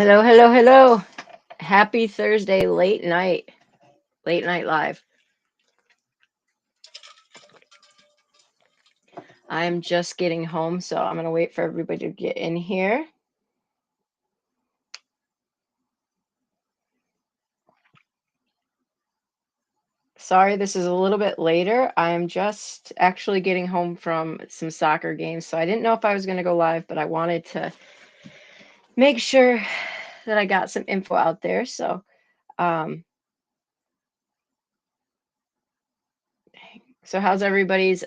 Hello, hello, hello. Happy Thursday, late night live. I'm just getting home, so I'm going to wait for everybody to get in here. Sorry, this is a little bit later. I'm just actually getting home from some soccer games, so I didn't know if I was going to go live, but I wanted to make sure that I got some info out there. Um, so how's everybody's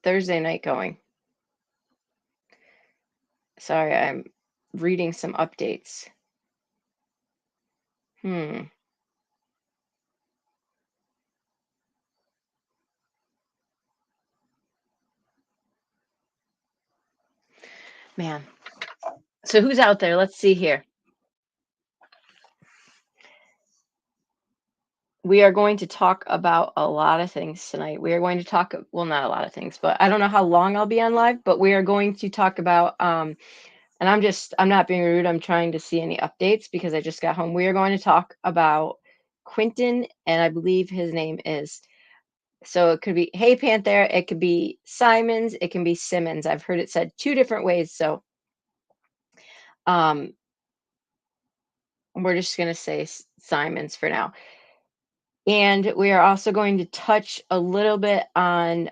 Thursday night going? Sorry, I'm reading some updates. Hmm. Man. So who's out there? Let's see here. We are going to talk about a lot of things tonight. We are going to talk, well, not a lot of things, but I don't know how long I'll be on live, but we are going to talk about, and I'm not being rude. I'm trying to see any updates because I just got home. We are going to talk about Quinton, and I believe his name is, so it could be, hey, Panther, it could be Simons, it can be Simmons. I've heard it said two different ways. So, um, we're just going to say Simons for now. And we are also going to touch a little bit on,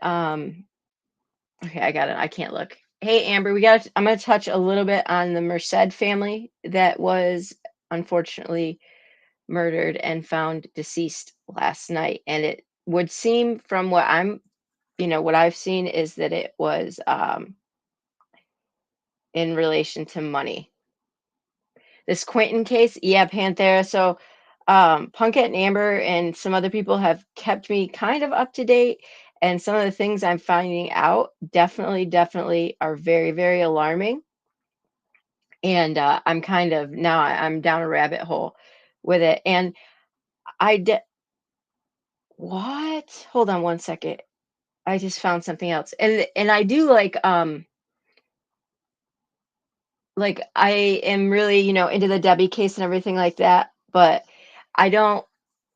okay, I got it. I can't look. Hey, Amber, I'm going to touch a little bit on the Merced family that was unfortunately murdered and found deceased last night. And it would seem from what I've seen is that it was in relation to money. This Quentin case, yeah, Panthera. So, Punkette and Amber and some other people have kept me kind of up to date. And some of the things I'm finding out definitely are very, very alarming. And I'm kind of now I'm down a rabbit hole with it. And I did what? Hold on one second. I just found something else. And I do like I am really, into the Debbie case and everything like that, but I don't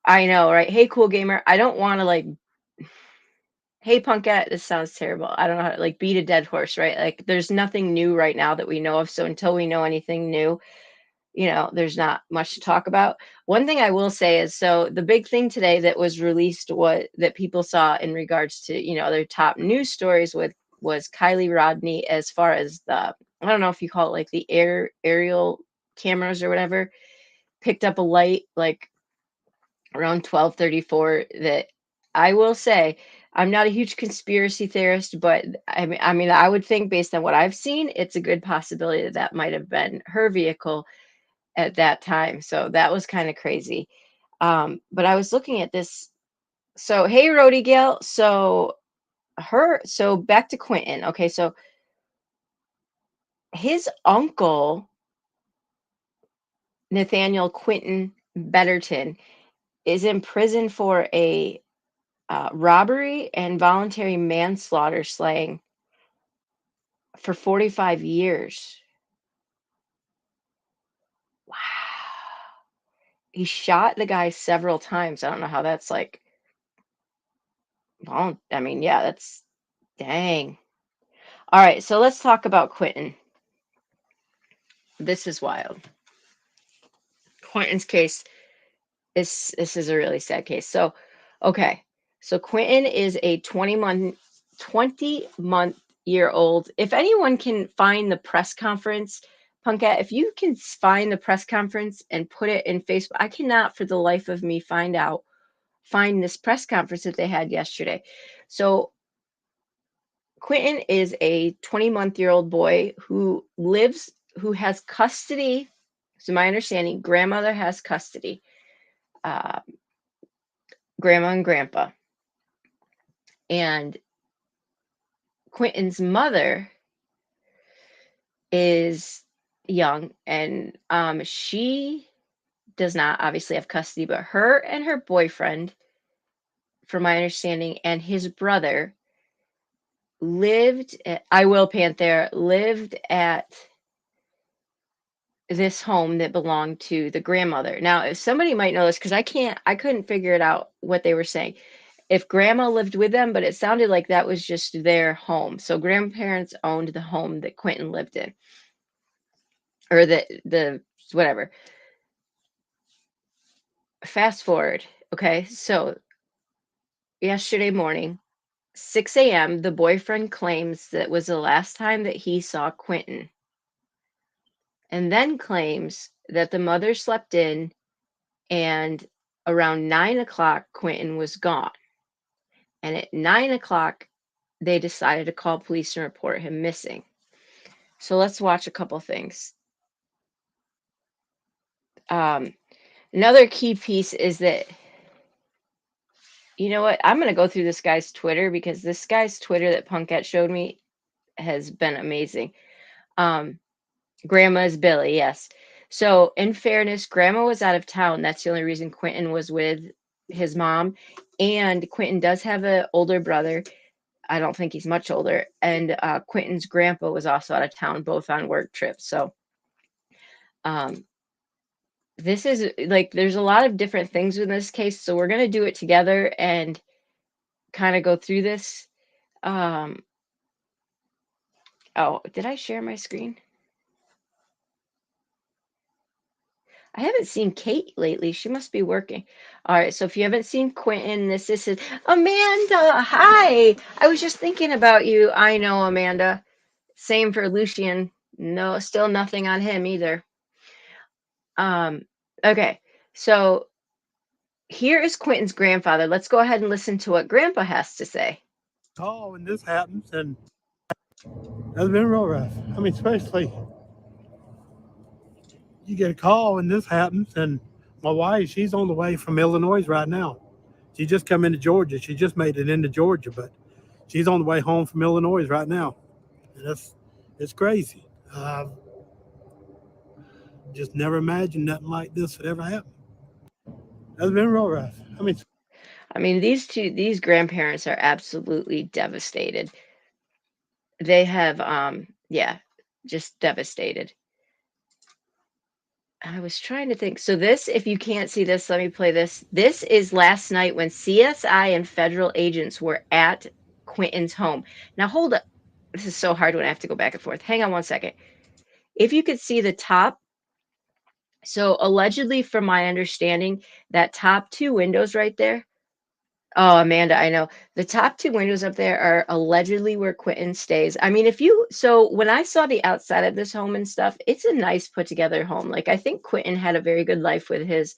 I know, right? Hey, cool gamer. I don't want to hey, punkette. This sounds terrible. I don't know how to beat a dead horse, right? Like, there's nothing new right now that we know of. So until we know anything new, there's not much to talk about. One thing I will say is, so the big thing today that was released, what that people saw in regards to, their top news stories with was Kylie Rodney, as far as I don't know if you call it like the aerial cameras or whatever, picked up a light like around 12:34 that I will say I'm not a huge conspiracy theorist, but I mean I would think based on what I've seen, it's a good possibility that that might have been her vehicle at that time. So that was kind of crazy. But I was looking at this. So hey, Rody Gale. So back to Quentin. Okay, so his uncle Nathaniel Quinton Betterton is in prison for a robbery and voluntary manslaughter slaying for 45 years. Wow. He shot the guy several times. I don't know how that's well, I mean, yeah, that's dang. All right, so let's talk about Quentin. This is wild. Quentin's case is this is a really sad case. So, okay. So Quentin is a 20 month year old. If anyone can find the press conference, Punkette, if you can find the press conference and put it in Facebook, I cannot for the life of me find this press conference that they had yesterday. So Quentin is a 20-month-year-old boy who has custody. So my understanding, grandmother has custody, uh, grandma and grandpa. And Quentin's mother is young, and she does not obviously have custody, but her and her boyfriend, from my understanding, and his brother lived at, I will Panther lived at this home that belonged to the grandmother. Now, if somebody might know this, because I couldn't figure it out what they were saying. If grandma lived with them, but it sounded like that was just their home. So grandparents owned the home that Quentin lived in, or the whatever. Fast forward. Okay, so yesterday morning, 6 a.m., the boyfriend claims that was the last time that he saw Quentin, and then claims that the mother slept in and around 9 o'clock, Quentin was gone. And at 9 o'clock, they decided to call police and report him missing. So let's watch a couple things. Um, Another key piece is that, you know what? I'm going to go through this guy's Twitter because this guy's Twitter that Punkette showed me has been amazing. Um, Grandma's Billy, yes. So, in fairness, Grandma was out of town. That's the only reason Quentin was with his mom. And Quentin does have an older brother. I don't think he's much older. And Quentin's grandpa was also out of town, both on work trips. So, um, this is like, there's a lot of different things in this case. So, we're going to do it together and kind of go through this. Um, oh, did I share my screen? I haven't seen Kate lately. She must be working. All right. So if you haven't seen Quentin, this is Amanda. Hi. I was just thinking about you. I know, Amanda. Same for Lucian. No, still nothing on him either. Um, okay. So here is Quentin's grandfather. Let's go ahead and listen to what Grandpa has to say. Call when this happens, and that's been real rough. I mean, especially you get a call when this happens, and my wife, she's on the way from Illinois right now. She just come into Georgia. She just made it into Georgia, but she's on the way home from Illinois right now. And it's crazy. Just never imagined nothing like this would ever happen. That's been real rough. These grandparents are absolutely devastated. They have, yeah, just devastated. I was trying to think. So this, if you can't see this, let me play this. This is last night when CSI and federal agents were at Quentin's home. Now hold up. This is so hard when I have to go back and forth. Hang on one second. If you could see the top, so allegedly, from my understanding, that top two windows right there. Oh, Amanda, I know. The top two windows up there are allegedly where Quentin stays. I mean, so when I saw the outside of this home and stuff, it's a nice put together home. Like, I think Quentin had a very good life with his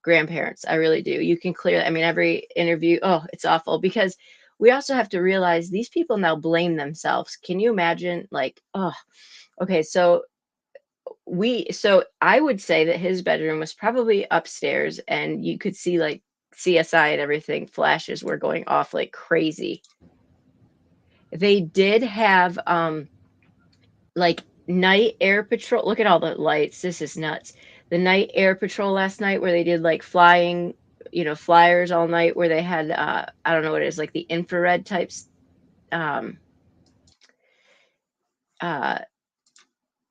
grandparents. I really do. You can clearly, I mean, every interview, oh, it's awful because we also have to realize these people now blame themselves. Can you imagine? Like, oh, okay. So I would say that his bedroom was probably upstairs and you could see like CSI and everything, flashes were going off like crazy. They did have like night air patrol. Look at all the lights. This is nuts. The night air patrol last night where they did like flying, flyers all night where they had I don't know what it is, like the infrared types um uh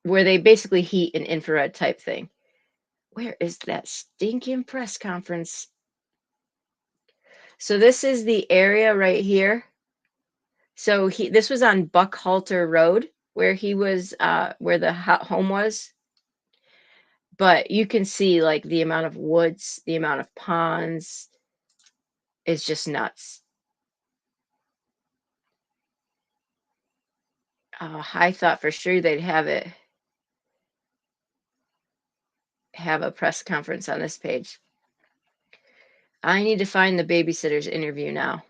where they basically heat an infrared type thing. Where is that stinking press conference? So this is the area right here. So this was on Buckhalter Road where he was where the home was. But you can see like the amount of woods, the amount of ponds is just nuts. I thought for sure they'd have a press conference on this page. I need to find the babysitter's interview now.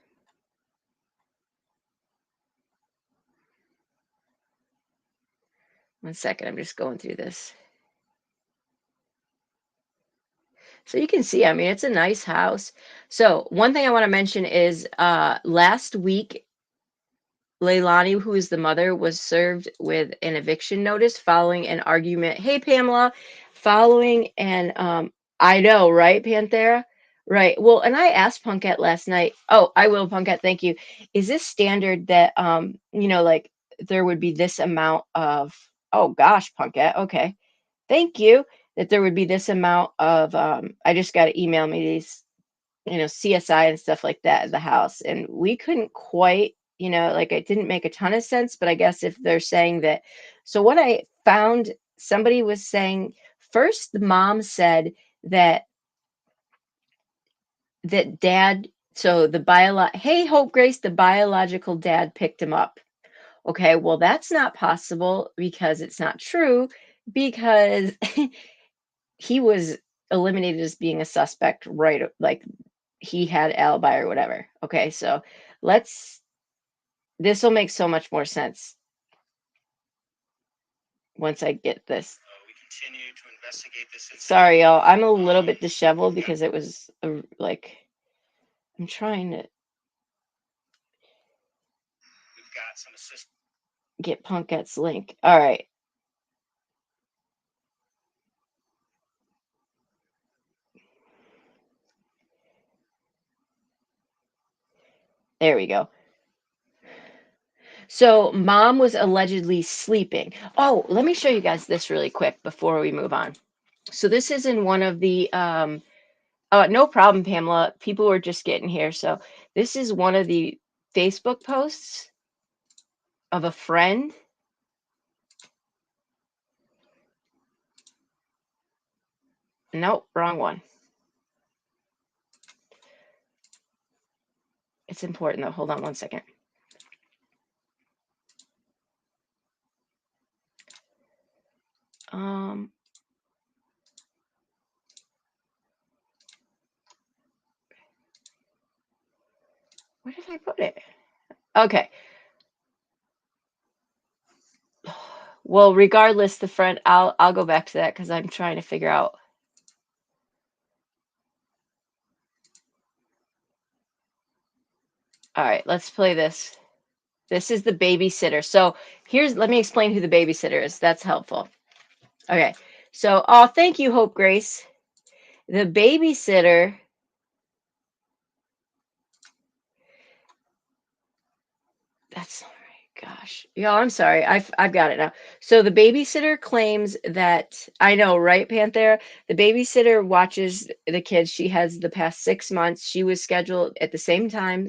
One second, I'm just going through this. So you can see, I mean, it's a nice house. So one thing I want to mention is last week, Leilani, who is the mother, was served with an eviction notice following an argument. Hey, Pamela, following an, I know, right, Panthera? Right. Well, and I asked Punkette last night. Oh, I will, Punkette, thank you. Is this standard that, like there would be this amount of, oh gosh, Punkette, okay. thank you, that there would be this amount of, I just got to email me these, CSI and stuff like that at the house. And we couldn't quite, like it didn't make a ton of sense, but I guess if they're saying that, so what I found, somebody was saying, first the mom said that dad, so hey Hope Grace, the biological dad picked him up. Okay, well that's not possible because it's not true, because he was eliminated as being a suspect, right? Like he had alibi or whatever. Okay, so this will make so much more sense once I get this. We continue to investigate this incident. Sorry, y'all. I'm a little bit disheveled because it was like, I'm trying to get Punkette's link. All right. There we go. So mom was allegedly sleeping. Oh, let me show you guys this really quick before we move on. So this is in one of the no problem, Pamela. People were just getting here. So this is one of the Facebook posts of a friend. Nope, wrong one. It's important though. Hold on one second. Where did I put it? Okay. Well, regardless, the friend, I'll go back to that because I'm trying to figure out. All right, let's play this. This is the babysitter. So let me explain who the babysitter is. That's helpful. Okay. So, thank you, Hope Grace. The babysitter. That's all right. Gosh. Yeah, I'm sorry. I've got it now. So the babysitter claims that, I know, right, Panther? The babysitter watches the kids. She has the past 6 months. She was scheduled at the same time,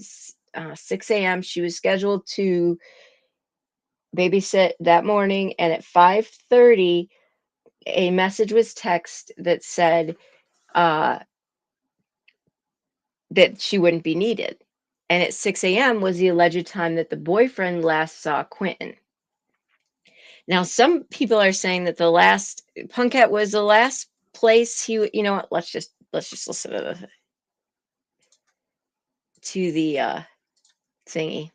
6 a.m. She was scheduled to babysit that morning, and at 5:30, a message was text that said that she wouldn't be needed. And at 6 a.m. was the alleged time that the boyfriend last saw Quinton. Now, some people are saying that Punkette was the last place he, you know what? Let's just listen to the thingy.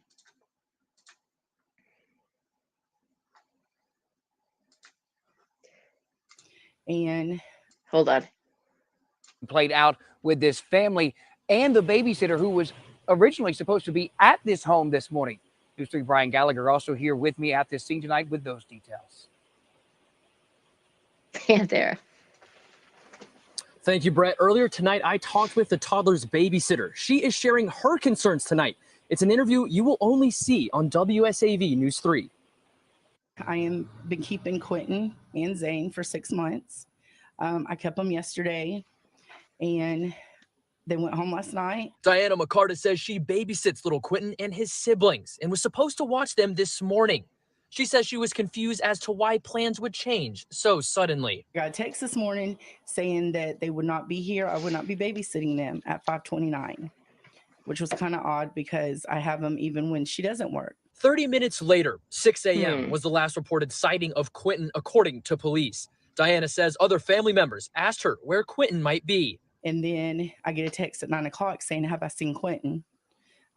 And hold on. Played out with this family and the babysitter who was originally supposed to be at this home this morning. News 3 Brian Gallagher also here with me at this scene tonight with those details. There. Thank you, Brett. Earlier tonight, I talked with the toddler's babysitter. She is sharing her concerns tonight. It's an interview you will only see on WSAV News 3. I am been keeping Quinton and Zane for 6 months. I kept them yesterday, and they went home last night. Diana McCarta says she babysits little Quinton and his siblings and was supposed to watch them this morning. She says she was confused as to why plans would change so suddenly. I got a text this morning saying that they would not be here. I would not be babysitting them at 5:29, which was kind of odd because I have them even when she doesn't work. 30 minutes later, 6 a.m. was the last reported sighting of Quinton, according to police. Diana says other family members asked her where Quinton might be. And then I get a text at 9 o'clock saying, have I seen Quinton?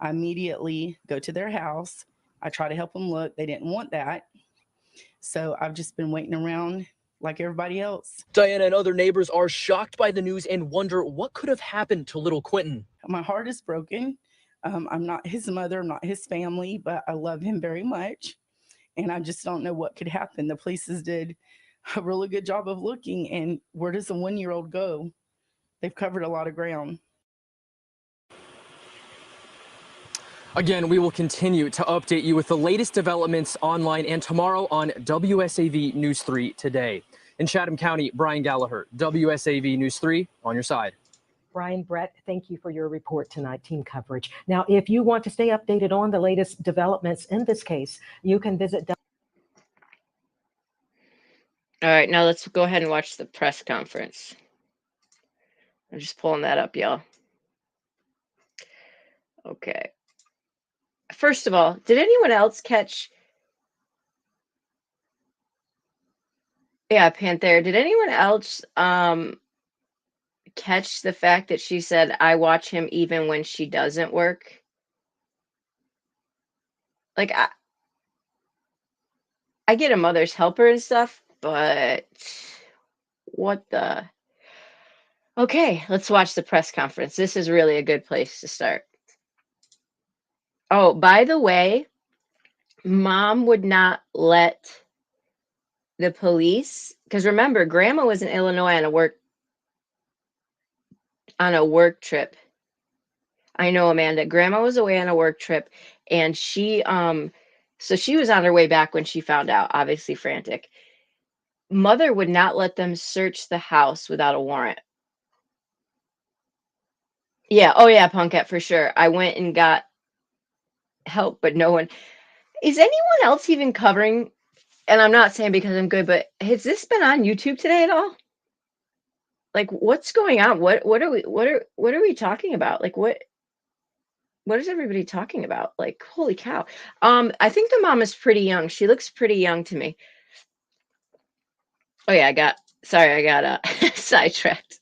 I immediately go to their house. I try to help them look. They didn't want that. So I've just been waiting around like everybody else. Diana and other neighbors are shocked by the news and wonder what could have happened to little Quinton. My heart is broken. I'm not his mother, I'm not his family, but I love him very much. And I just don't know what could happen. The police did a really good job of looking. And where does a 1-year-old go? They've covered a lot of ground. Again, we will continue to update you with the latest developments online and tomorrow on WSAV News 3 Today. In Chatham County, Brian Gallagher, WSAV News 3, on your side. Brian, Brett, thank you for your report tonight, team coverage. Now, if you want to stay updated on the latest developments in this case, you can visit. All right, now let's go ahead and watch the press conference. I'm just pulling that up, y'all. Okay. First of all, did anyone else catch? Yeah, Panther. Did anyone else catch the fact that she said, I watch him even when she doesn't work? Like, I get a mother's helper and stuff, but what the? Okay, let's watch the press conference. This is really a good place to start. Oh, by the way, Mom would not let the police, because remember, Grandma was in Illinois on a work trip. I know, Amanda. Grandma was away on a work trip, and so she was on her way back when she found out, obviously frantic. Mother would not let them search the house without a warrant. Yeah, oh yeah, Punkette, for sure. I went and got help, but no one. Is anyone else even covering? And I'm not saying because I'm good, but has this been on YouTube today at all? Like, what's going on? What are we talking about? Like, what is everybody talking about? Like, holy cow. I think the mom is pretty young. She looks pretty young to me. Oh yeah, I got sidetracked.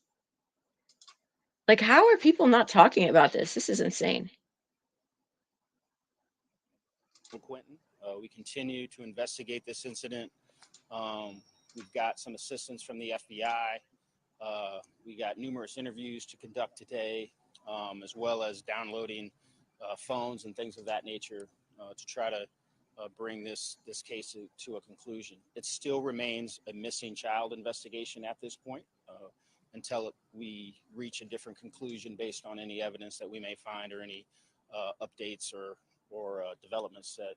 Like, how are people not talking about this? This is insane. Quinton. We continue to investigate this incident. We've got some assistance from the FBI. We got numerous interviews to conduct today, as well as downloading phones and things of that nature to try to bring this case to a conclusion. It still remains a missing child investigation at this point until we reach a different conclusion based on any evidence that we may find or any updates or developments that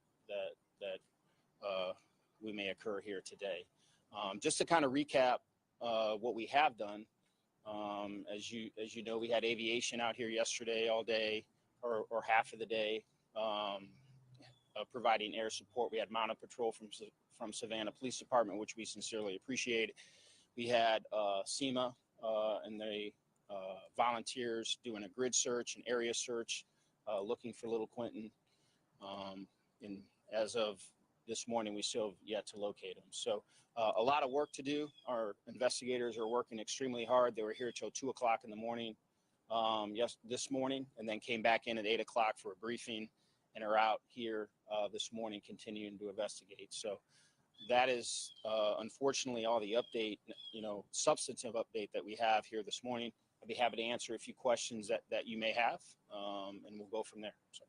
we may occur here today. Just to kind of recap what we have done, as you know, we had aviation out here yesterday all day or half of the day, providing air support. We had mounted patrol from Savannah Police Department, which we sincerely appreciate. We had SEMA and the volunteers doing a grid search, an area search, looking for little Quinton. And as of this morning, we still have yet to locate him. So a lot of work to do. Our investigators are working extremely hard. They were here till 2 o'clock in the morning this morning, and then came back in at 8 o'clock for a briefing and are out here this morning continuing to investigate. So that is unfortunately all the update, substantive update that we have here this morning. I'd be happy to answer a few questions that you may have, and we'll go from there. So.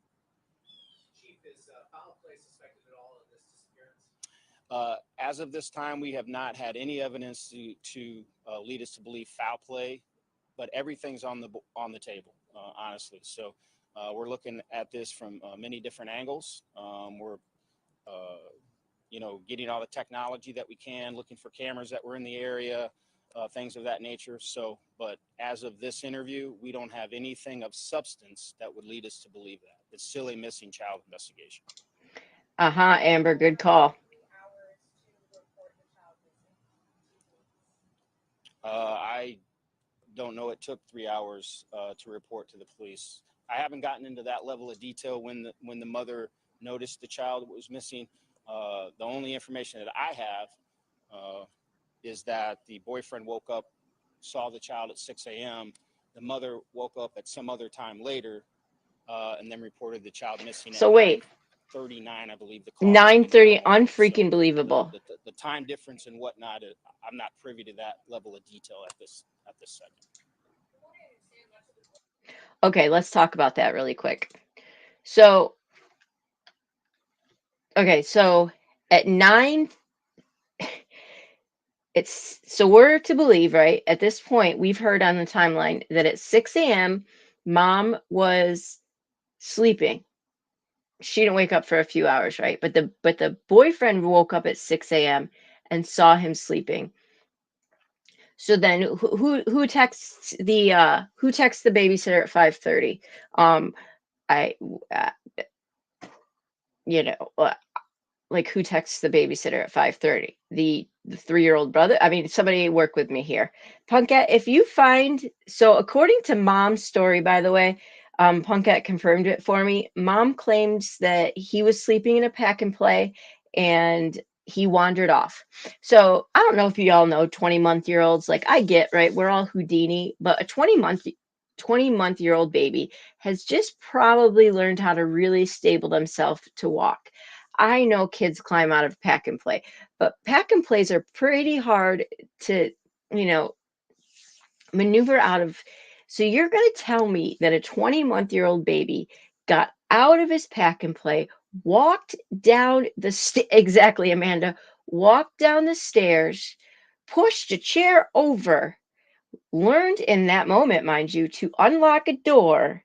Chief, is foul play suspected at all in this disappearance? As of this time, we have not had any evidence to lead us to believe foul play, but everything's on the table, honestly. So we're looking at this from many different angles. We're getting all the technology that we can, looking for cameras that were in the area, things of that nature. So, but as of this interview, we don't have anything of substance that would lead us to believe that. It's still a missing child investigation. Amber, good call. I don't know. It took 3 hours to report to the police. I haven't gotten into that level of detail when the mother noticed the child was missing. The only information that I have is that the boyfriend woke up, saw the child at 6 a.m. The mother woke up at some other time later, and then reported the child missing. So wait, 9:39, I believe. 9:30, unfreaking believable. The time difference and whatnot, I'm not privy to that level of detail at this second. Okay, let's talk about that really quick. So at 9, so we're to believe, right? At this point, we've heard on the timeline that at 6 a.m., Mom was sleeping. She didn't wake up for a few hours, right? But the boyfriend woke up at 6 a.m. and saw him sleeping. So then who texts the babysitter at 5:30? I uh, you know, like who texts the babysitter at 5:30? The 3-year-old brother? I mean, somebody work with me here. Punkette, if you find, so according to Mom's story, by the way, Punkette confirmed it for me. Mom claims that he was sleeping in a pack and play and he wandered off. So I don't know if you all know 20-month-year-olds. Like I get, right? We're all Houdini, but a 20-month-year-old baby has just probably learned how to really stable themselves to walk. I know kids climb out of pack and play, but pack and plays are pretty hard to, you know, maneuver out of. So you're going to tell me that a 20-month-year-old baby got out of his pack and play, walked down exactly, Amanda, walked down the stairs, pushed a chair over, learned in that moment, mind you, to unlock a door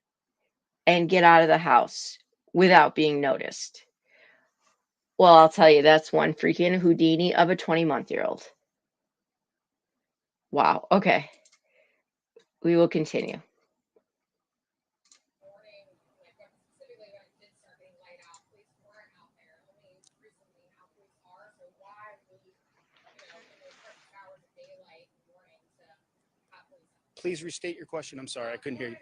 and get out of the house without being noticed. Well, I'll tell you, that's one freaking Houdini of a 20-month-year-old. Wow. Okay. We will continue. Please restate your question. I'm sorry, I couldn't hear you.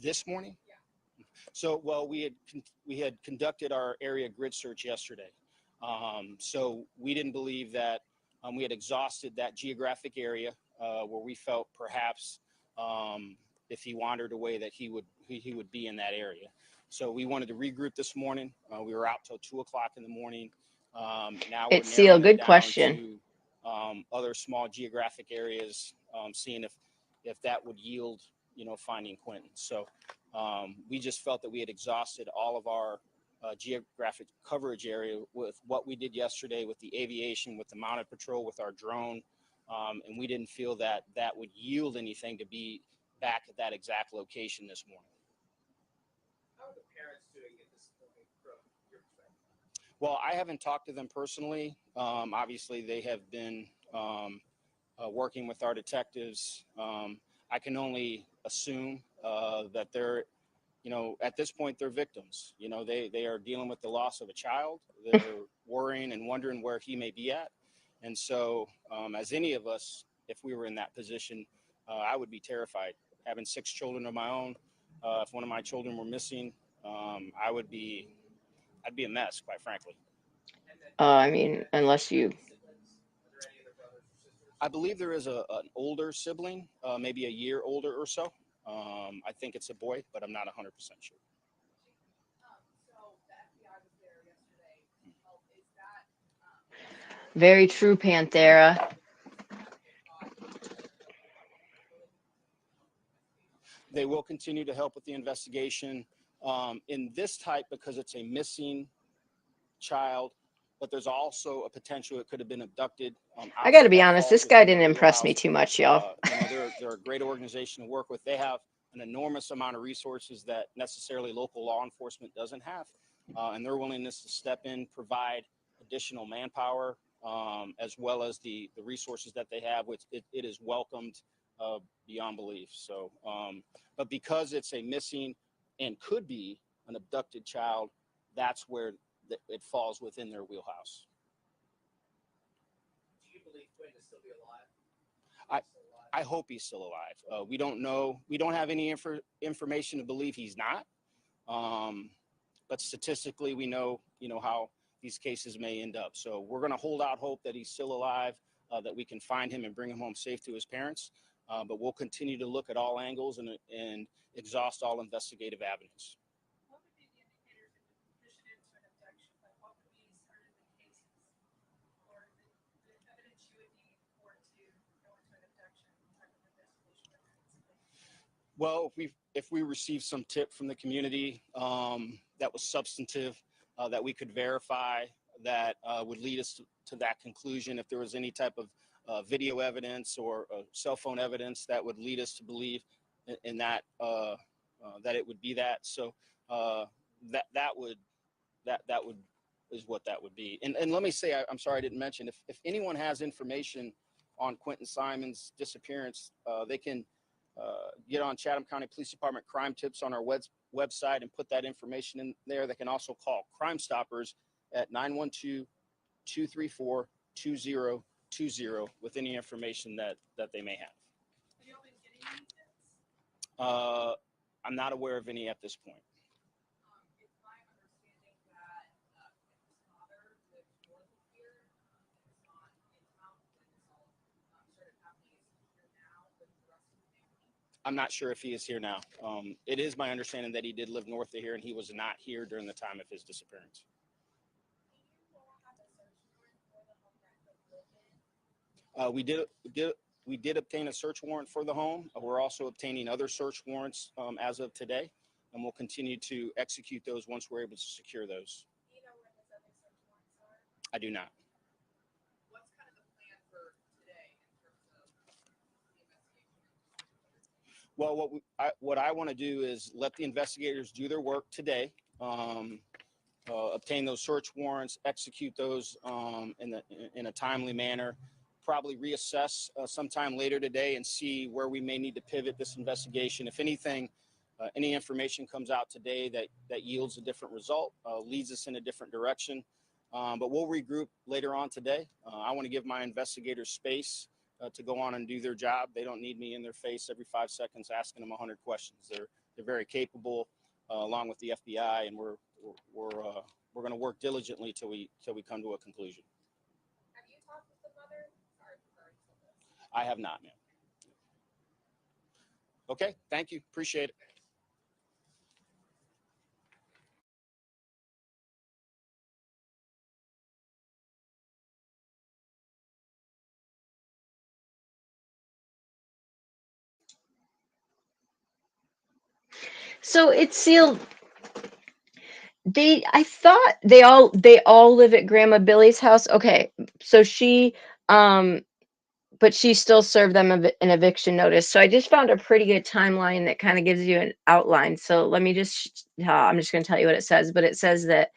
This morning? So, well, we had conducted our area grid search yesterday. So we didn't believe that we had exhausted that geographic area where we felt perhaps if he wandered away that he would be in that area. So we wanted to regroup this morning. We were out till 2 o'clock in the morning. Now we're It's Seal. narrowing it Good down question. to other small geographic areas, seeing if that would yield, finding Quinton. So we just felt that we had exhausted all of our geographic coverage area with what we did yesterday with the aviation, with the mounted patrol, with our drone, and we didn't feel that that would yield anything to be back at that exact location this morning. How are the parents doing at this point from your perspective? Well, I haven't talked to them personally. Obviously, they have been working with our detectives. I can only assume that they're, at this point, they're victims. They are dealing with the loss of a child. They're worrying and wondering where he may be at. And so, as any of us, if we were in that position, I would be terrified. Having 6 children of my own, if one of my children were missing, I'd be a mess, quite frankly. I mean, unless you. I believe there is an older sibling, maybe a year older or so. I think it's a boy, but I'm not 100% sure. Very true, Panthera. They will continue to help with the investigation in this type because it's a missing child, but there's also a potential it could have been abducted. I got to be honest, this guy didn't impress me too much, y'all. They're a great organization to work with. They have an enormous amount of resources that necessarily local law enforcement doesn't have, and their willingness to step in, provide additional manpower, as well as the resources that they have, which it is welcomed beyond belief. So, but because it's a missing and could be an abducted child, that's where it falls within their wheelhouse. Do you believe Quinton is still be alive? I hope he's still alive. We don't know. We don't have any information to believe he's not. But statistically, we know, how these cases may end up. So we're going to hold out hope that he's still alive, that we can find him and bring him home safe to his parents. But we'll continue to look at all angles and exhaust all investigative avenues. What would be the indicators that would push it into an abduction? Like what would be certain cases or the evidence you would need for it to go into an abduction type of investigation? Well, if we received some tip from the community that was substantive, that we could verify, that would lead us to that conclusion. If there was any type of video evidence or cell phone evidence that would lead us to believe in that that it would be that. So that would is what that would be. And let me say, I'm sorry I didn't mention, if anyone has information on Quinton Simons' disappearance, they can get on Chatham County Police Department crime tips on our website and put that information in there. They can also call Crime Stoppers at 912-234-2020 with any information that they may have. Have you all been getting any tips? I'm not aware of any at this point. It's my understanding that his father lives north of here, and is not in town when this all started happening. Is he here now with the rest of the family? I'm not sure if he is here now. It is my understanding that he did live north of here, and he was not here during the time of his disappearance. Do you all have a search warrant for the home that could live in? We did obtain a search warrant for the home. We're also obtaining other search warrants as of today, and we'll continue to execute those once we're able to secure those. Do you know when his other search warrants are? I do not. What's kind of the plan for today in terms of the investigation? Well, what I want to do is let the investigators do their work today, obtain those search warrants, execute those in a timely manner, probably reassess sometime later today and see where we may need to pivot this investigation. If anything, any information comes out today that yields a different result, leads us in a different direction. But we'll regroup later on today. I want to give my investigators space to go on and do their job. They don't need me in their face every 5 seconds asking them 100 questions. They're very capable, along with the FBI, and we're going to work diligently till we come to a conclusion. Have you talked with the mother? Sorry if you've already said this. I have not, ma'am. Okay, thank you. Appreciate it. So it's sealed. I thought they all live at Grandma Billy's house. Okay, so but she still served them an eviction notice. So I just found a pretty good timeline that kind of gives you an outline. So let me I'm just going to tell you what it says. But it says that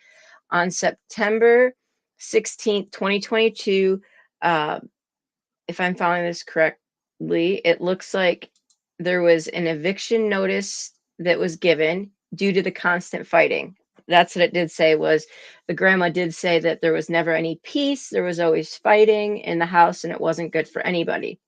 on September 16th, 2022, if I'm following this correctly, it looks like there was an eviction notice that was given due to the constant fighting. That's what it did say. Was the grandma did say that there was never any peace, there was always fighting in the house, and it wasn't good for anybody.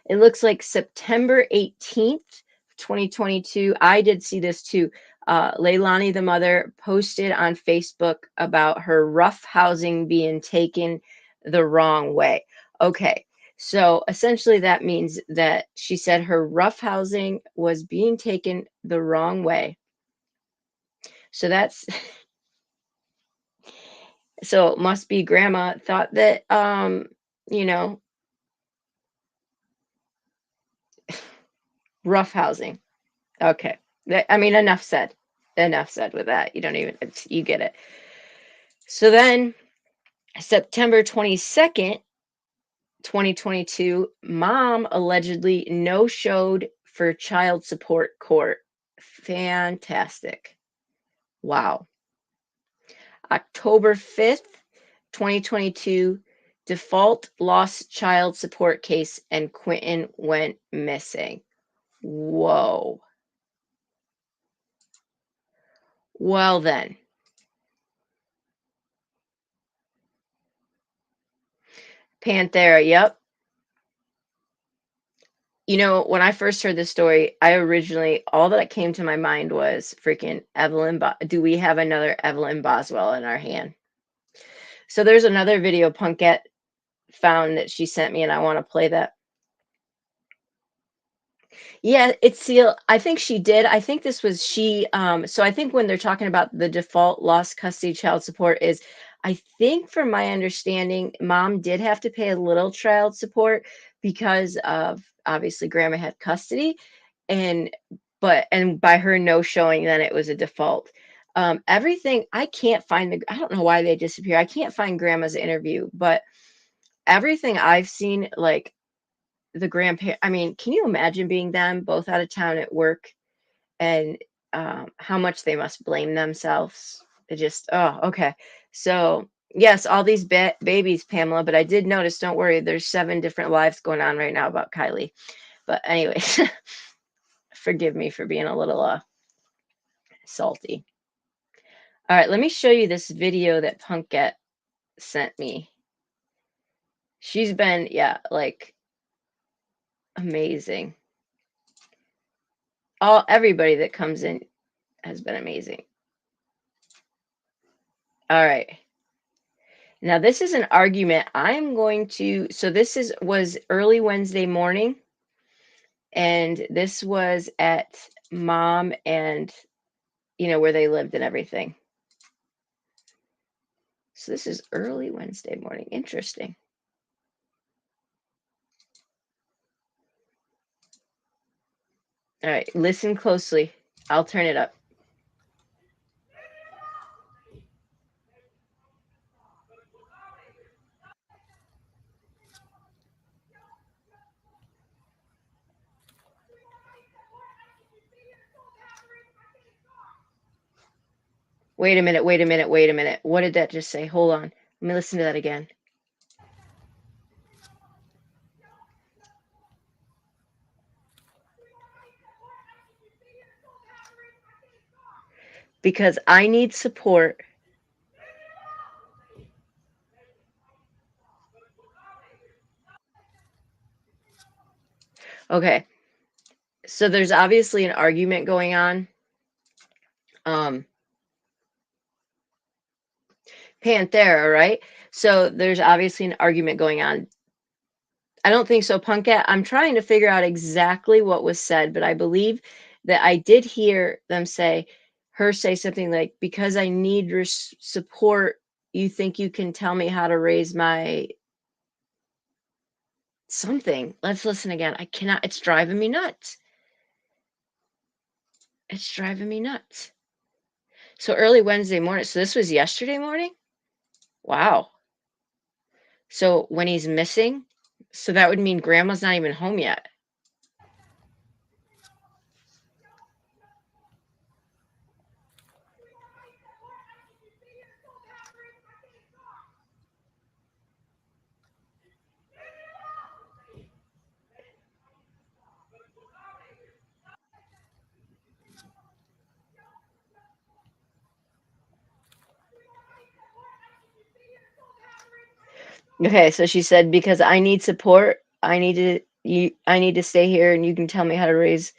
It looks like September 18th, 2022, I did see this too. Leilani, the mother, posted on Facebook about her rough housing being taken the wrong way. Okay, so essentially that means that she said her rough housing was being taken the wrong way. So that's so it must be grandma thought that you know, rough housing. Okay. I mean, enough said. Enough said with that. You don't even, you get it. So then, September 22nd, 2022, mom allegedly no-showed for child support court. Fantastic. Wow. October 5th, 2022, default lost child support case and Quinton went missing. Whoa. Well then. Panthera, yep. You know, when I first heard this story, all that came to my mind was freaking do we have another Evelyn Boswell in our hand? So there's another video Punkette found that she sent me, and I want to play that. Yeah, it's sealed. I think she did. I think this was so I think when they're talking about the default lost custody child support is, I think from my understanding, mom did have to pay a little child support because of obviously grandma had custody, and by her no showing, then it was a default. Everything I can't find I don't know why they disappear. I can't find grandma's interview, but everything I've seen, like the grandparent, I mean, can you imagine being them both out of town at work and how much they must blame themselves. It just, oh, okay. So, yes, all these babies, Pamela, but I did notice, don't worry, there's 7 different lives going on right now about Kylie. But anyways, forgive me for being a little salty. All right, let me show you this video that Punkette sent me. She's been, yeah, like amazing. Everybody that comes in has been amazing. All right. Now this is an argument I'm going to, so this was early Wednesday morning, and this was at mom and, you know, where they lived and everything. So this is early Wednesday morning. Interesting. All right, listen closely. I'll turn it up. Wait a minute, wait a minute, wait a minute. What did that just say? Hold on. Let me listen to that again. Because I need support. Okay. So there's obviously an argument going on. Panthera, right? So there's obviously an argument going on. I don't think so, Punkette. I'm trying to figure out exactly what was said, but I believe that I did hear her say something like, because I need your support, you think you can tell me how to raise my something. Let's listen again. I cannot, it's driving me nuts. It's driving me nuts. So early Wednesday morning. So this was yesterday morning? Wow. So when he's missing, so that would mean grandma's not even home yet. Okay, so she said, because I need support, I need to stay here and you can tell me how to raise,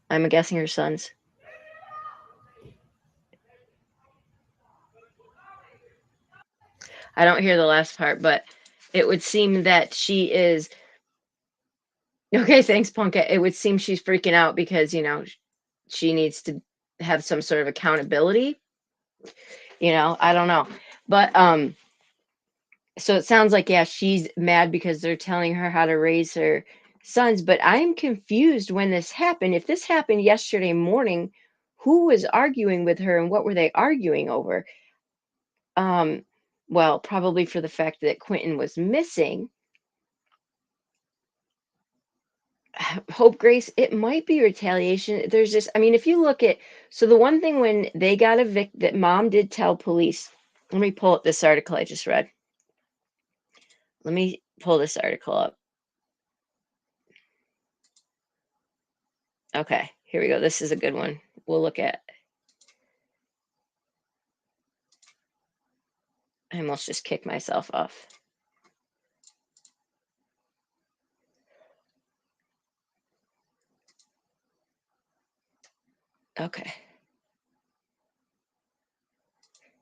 I'm guessing, her sons. I don't hear the last part, but it would seem that she is okay, thanks, Punka. It would seem she's freaking out because, you know, she needs to have some sort of accountability. You know, I don't know. But so it sounds like, yeah, she's mad because they're telling her how to raise her sons. But I'm confused when this happened. If this happened yesterday morning, who was arguing with her and what were they arguing over? Well, probably for the fact that Quinton was missing. Hope, Grace, it might be retaliation. There's just, I mean, if you look at, so the one thing when they got evicted, that mom did tell police, let me pull up this article I just read. Let me pull this article up. Okay, here we go. This is a good one. We'll look at. I almost just kicked myself off. Okay.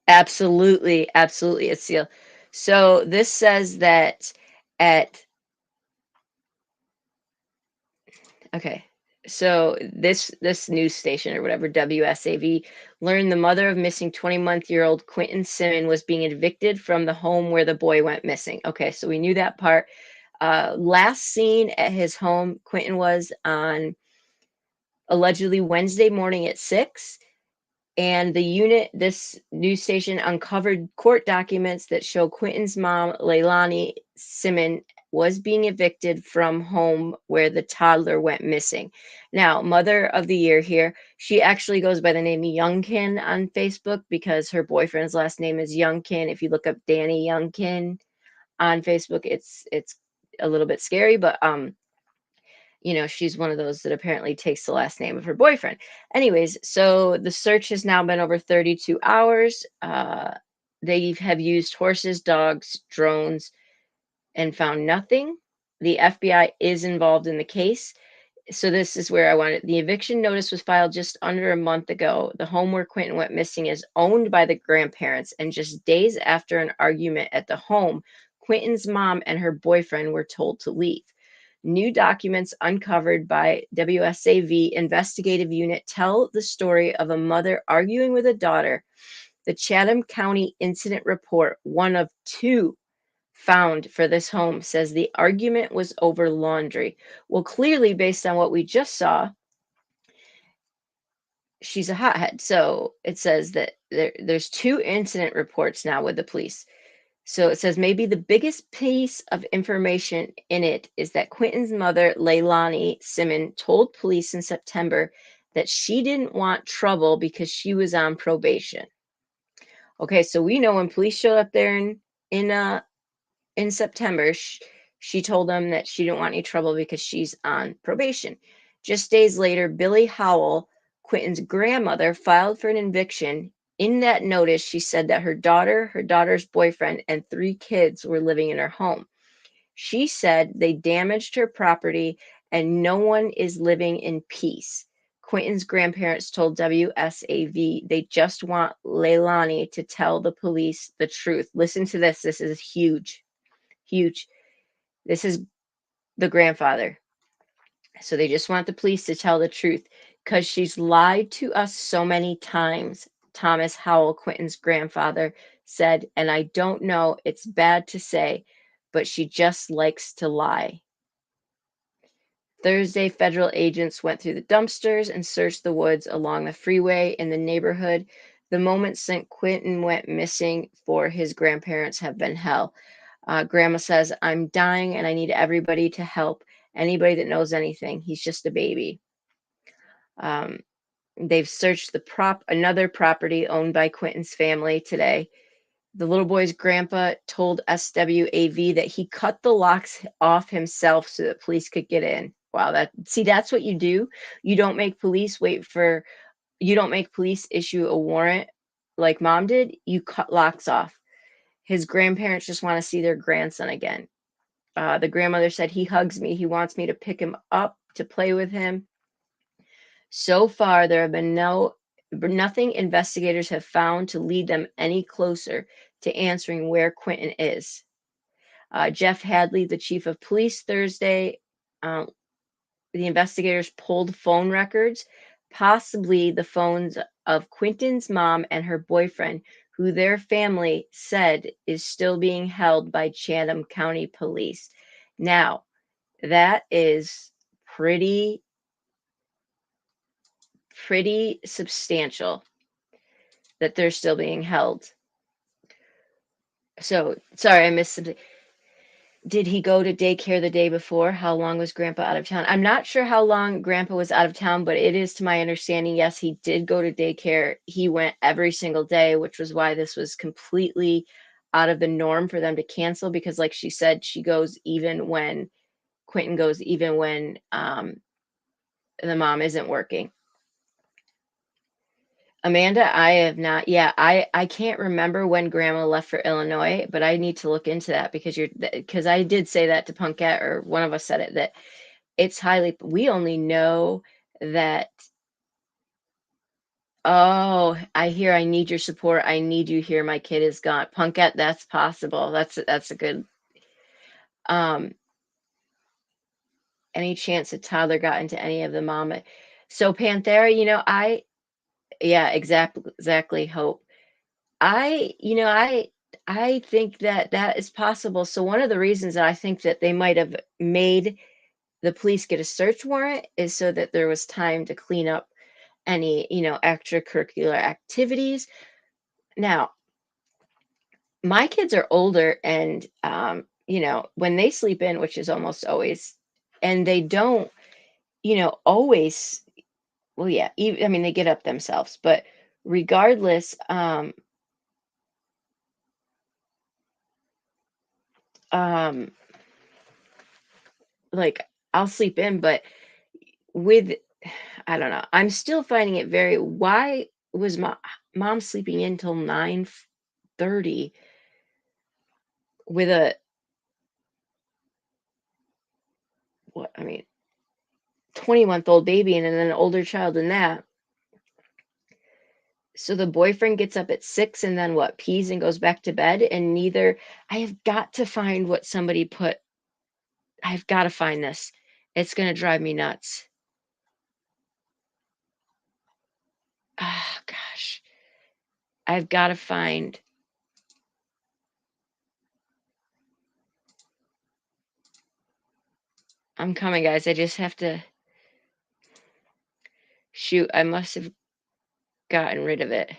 Absolutely, absolutely, it's seal. So this says that at okay. So this news station or whatever, WSAV, learned the mother of missing 20-month-old Quinton Simons was being evicted from the home where the boy went missing. Okay, so we knew that part. Last seen at his home, Quinton was on allegedly Wednesday morning at 6. And this news station uncovered court documents that show Quinton's mom, Leilani Simon, was being evicted from home where the toddler went missing. Now, Mother of the Year here, she actually goes by the name Youngkin on Facebook because her boyfriend's last name is Youngkin. If you look up Danny Youngkin on Facebook, it's a little bit scary, but she's one of those that apparently takes the last name of her boyfriend. Anyways, so the search has now been over 32 hours. They have used horses, dogs, drones, and found nothing. The FBI is involved in the case. So this is where I wanted. The eviction notice was filed just under a month ago. The home where Quinton went missing is owned by the grandparents, and just days after an argument at the home, Quinton's mom and her boyfriend were told to leave. New documents uncovered by WSAV investigative unit tell the story of a mother arguing with a daughter. The Chatham County Incident Report, one of two found for this home, says the argument was over laundry. Well, clearly, based on what we just saw, she's a hothead. So it says that there's two incident reports now with the police. So it says maybe the biggest piece of information in it is that Quinton's mother, Leilani Simon, told police in September that she didn't want trouble because she was on probation. Okay, so we know when police showed up there in September, she told them that she didn't want any trouble because she's on probation. Just days later, Billie Howell, Quinton's grandmother, filed for an eviction. In that notice, she said that her daughter, her daughter's boyfriend, and 3 kids were living in her home. She said they damaged her property and no one is living in peace. Quinton's grandparents told WSAV they just want Leilani to tell the police the truth. Listen to this. This is huge. Huge. This is the grandfather. So they just want the police to tell the truth because she's lied to us so many times. Thomas Howell, Quinton's grandfather, said, and I don't know, it's bad to say, but she just likes to lie. Thursday, federal agents went through the dumpsters and searched the woods along the freeway in the neighborhood. The moments since Quinton went missing for his grandparents have been hell. Grandma says, I'm dying and I need everybody to help. Anybody that knows anything. He's just a baby. They've searched another property owned by Quinton's family today. The little boy's grandpa told SWAV that he cut the locks off himself so that police could get in. Wow, that's what you do. You don't make police issue a warrant like mom did. You cut locks off. His grandparents just want to see their grandson again. The grandmother said, he hugs me. He wants me to pick him up, to play with him. So far, there have been nothing investigators have found to lead them any closer to answering where Quinton is. Jeff Hadley, the chief of police, Thursday, the investigators pulled phone records, possibly the phones of Quinton's mom and her boyfriend, who their family said is still being held by Chatham County Police. Now, that is pretty substantial that they're still being held. So, sorry, I missed something. Did he go to daycare the day before? How long was Grandpa out of town? I'm not sure how long Grandpa was out of town, but it is to my understanding, yes, he did go to daycare. He went every single day, which was why this was completely out of the norm for them to cancel, because like she said, she goes even when Quinton goes, even when the mom isn't working. Amanda, I have not. Yeah, I can't remember when Grandma left for Illinois, but I need to look into that because I did say that to Punkette, or one of us said it, that it's highly. We only know that. Oh, I hear. I need your support. I need you here. My kid is gone. Punkette, that's possible. That's a good. Any chance a toddler got into any of the mama? So Panthera, yeah, exactly. Hope. I think that is possible. So one of the reasons that I think that they might have made the police get a search warrant is so that there was time to clean up any, extracurricular activities. Now, my kids are older and when they sleep in, which is almost always, and they don't, always, well, yeah, I mean, they get up themselves, but regardless, um, like I'll sleep in, but with, I don't know, I'm still finding it why was mom sleeping in till 9:30 with a, what, I mean, 20-month-old baby and then an older child than that. So the boyfriend gets up at 6 and then what, pees and goes back to bed, and I have got to find what somebody put. I've got to find this. It's going to drive me nuts. Oh, gosh. I've got to find. I'm coming, guys. I just have to. Shoot, I must have gotten rid of it.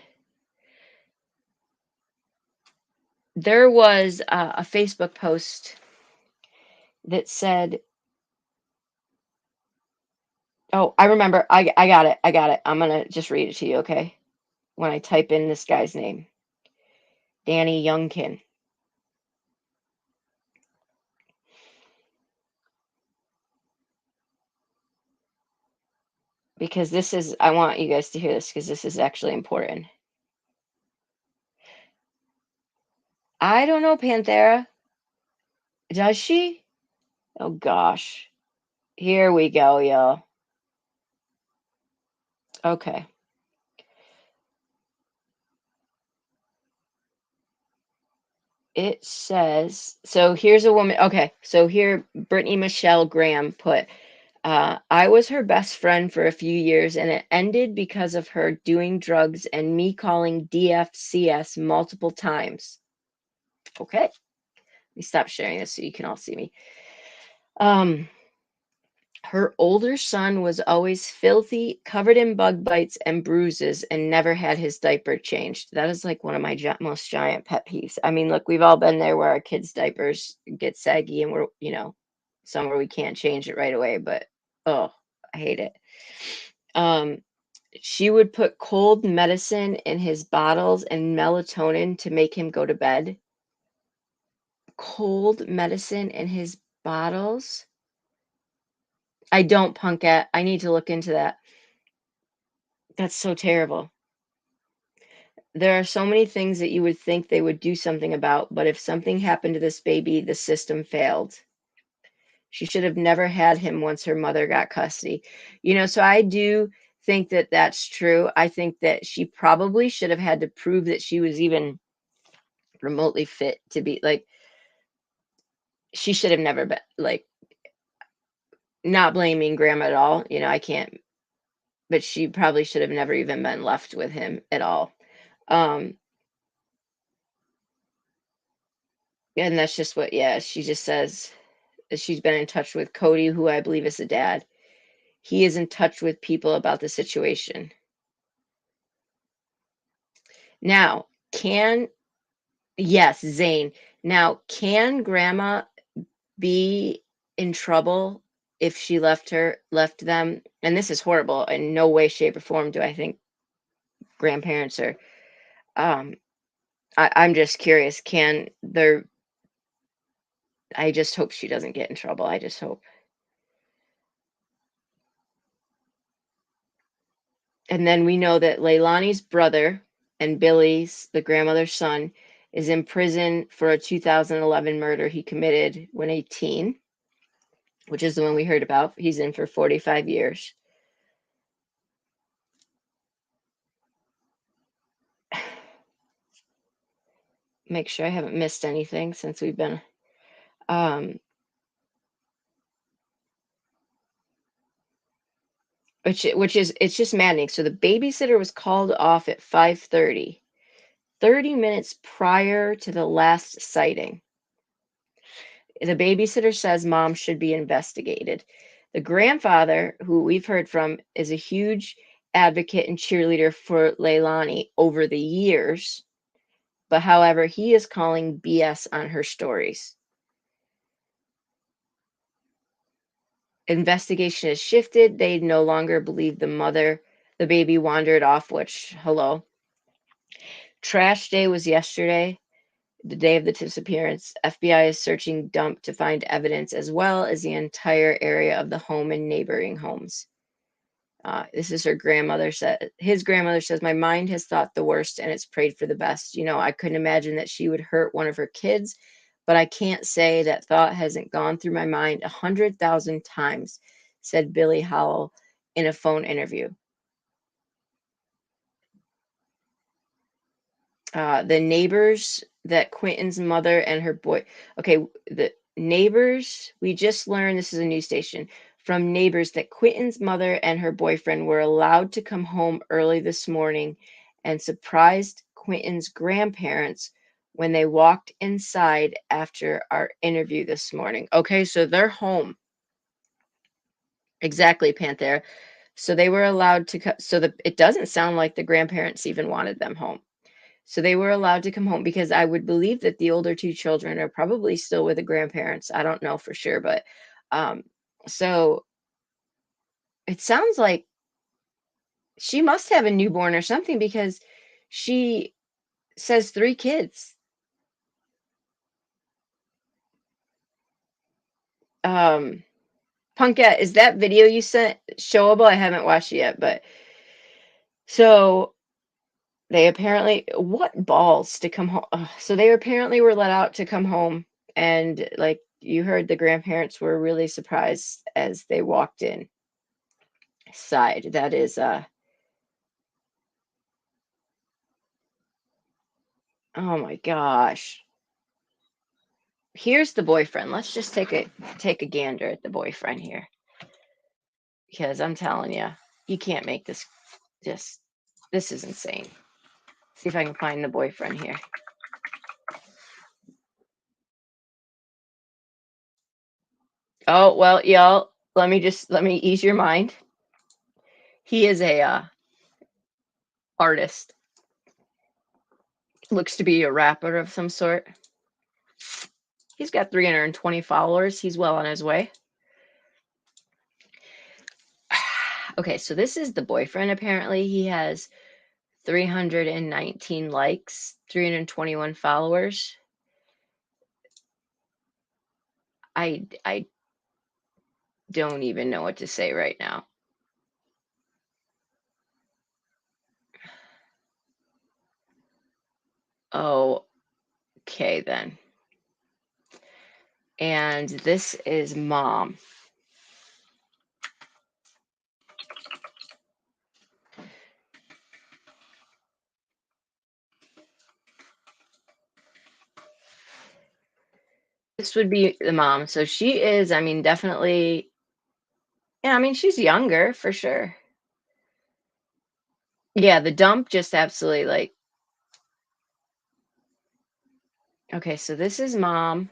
There was a Facebook post that said, oh, I remember. I got it. I got it. I'm going to just read it to you, okay? When I type in this guy's name, Danny Youngkin. Because I want you guys to hear this because this is actually important. I don't know, Panthera. Does she? Oh, gosh. Here we go, y'all. Okay. It says, so here's a woman. Okay. So here, Brittany Michelle Graham put, I was her best friend for a few years and it ended because of her doing drugs and me calling DFCS multiple times. Okay. Let me stop sharing this so you can all see me. Her older son was always filthy, covered in bug bites and bruises, and never had his diaper changed. That is like one of my most giant pet peeves. I mean, look, we've all been there where our kids' diapers get saggy and we're, somewhere we can't change it right away, but oh, I hate it. She would put cold medicine in his bottles and melatonin to make him go to bed. Cold medicine in his bottles? I don't, Punkette. I need to look into that. That's so terrible. There are so many things that you would think they would do something about, but if something happened to this baby, the system failed. She should have never had him once her mother got custody. So I do think that that's true. I think that she probably should have had to prove that she was even remotely fit to be like, she should have never been like, not blaming grandma at all. I can't, but she probably should have never even been left with him at all. And that's just what, yeah, she just says that she's been in touch with Cody, who I believe is the dad. He is in touch with people about the situation. Now, yes, Zane. Now, can grandma be in trouble if she left them? And this is horrible. In no way, shape, or form do I think grandparents are. I'm just curious. I just hope she doesn't get in trouble. I just hope. And then we know that Leilani's brother and Billy's, the grandmother's son, is in prison for a 2011 murder he committed when 18, which is the one we heard about. He's in for 45 years. Make sure I haven't missed anything since we've been which is, it's just maddening. So the babysitter was called off at 5:30, 30 minutes prior to the last sighting. The babysitter says mom should be investigated. The grandfather, who we've heard from, is a huge advocate and cheerleader for Leilani over the years. But however, he is calling BS on her stories. Investigation has shifted. They no longer believe the mother, the baby wandered off, which, hello. Trash day was yesterday, the day of the disappearance. FBI is searching dump to find evidence as well as the entire area of the home and neighboring homes. This is her grandmother said. His grandmother says, "My mind has thought the worst and it's prayed for the best. You know, I couldn't imagine that she would hurt one of her kids, but I can't say that thought hasn't gone through my mind 100,000 times," said Billy Howell in a phone interview. The neighbors that Quinton's mother and her boy. Okay, the neighbors. We just learned, this is a news station, from neighbors that Quinton's mother and her boyfriend were allowed to come home early this morning and surprised Quinton's grandparents when they walked inside after our interview this morning. Okay, so they're home. Exactly, Panther. So they were allowed to it doesn't sound like the grandparents even wanted them home. So they were allowed to come home because I would believe that the older two children are probably still with the grandparents. I don't know for sure, but so it sounds like she must have a newborn or something because she says 3 kids. Punkette, is that video you sent showable? I haven't watched it yet, but so they apparently, what balls to come home. So they apparently were let out to come home, and like you heard, the grandparents were really surprised as they walked in side. That is oh my gosh. Here's the boyfriend. Let's just take a gander at the boyfriend here, because I'm telling you, you can't make this just this is insane. See if I can find the boyfriend here. Oh, well, y'all, let me ease your mind. He is a artist. Looks to be a rapper of some sort. He's got 320 followers. He's well on his way. Okay, so this is the boyfriend. Apparently, he has 319 likes, 321 followers. I don't even know what to say right now. Oh, okay then. And this is mom. This would be the mom. So she is, I mean, definitely, yeah, I mean, she's younger for sure. Yeah, the dump just absolutely like, okay, so this is mom.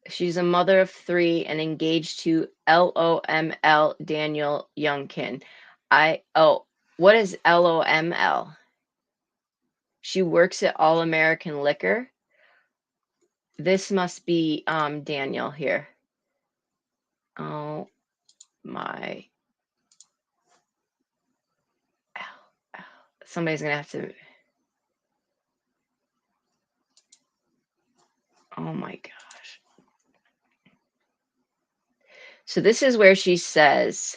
She's a mother of 3 and engaged to LOML Daniel Youngkin. What is LOML? She works at All American Liquor. This must be Daniel here. Oh my. Ow. Somebody's gonna have to. Oh my gosh. So this is where she says,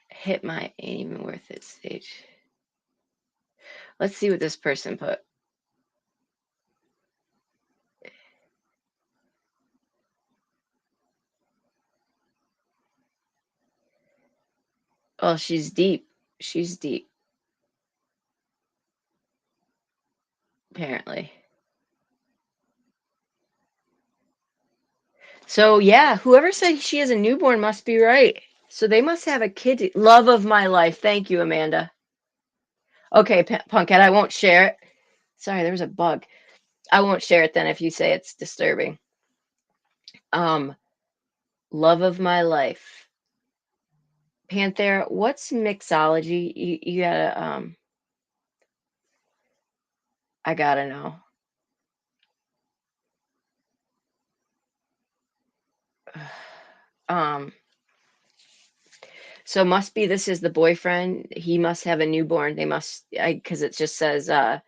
hit my ain't even worth it stage. Let's see what this person put. Oh, she's deep. She's deep. Apparently. So yeah, whoever said she has a newborn must be right. So they must have a kid. Love of my life. Thank you, Amanda. Okay, Punkette, I won't share it. Sorry, there was a bug. I won't share it then if you say it's disturbing. Love of my life. Panthera, what's mixology? You gotta I gotta know. So must be this is the boyfriend. He must have a newborn. They must, because it just says a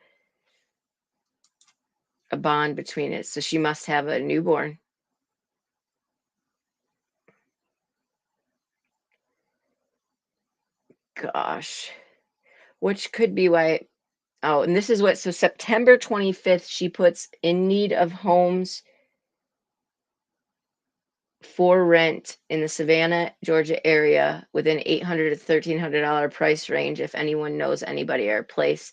bond between it. So she must have a newborn. Gosh, which could be why. Oh, and this is what. So September 25th, she puts in need of homes for rent in the Savannah, Georgia area within $800 to $1,300 price range. If anyone knows anybody or a place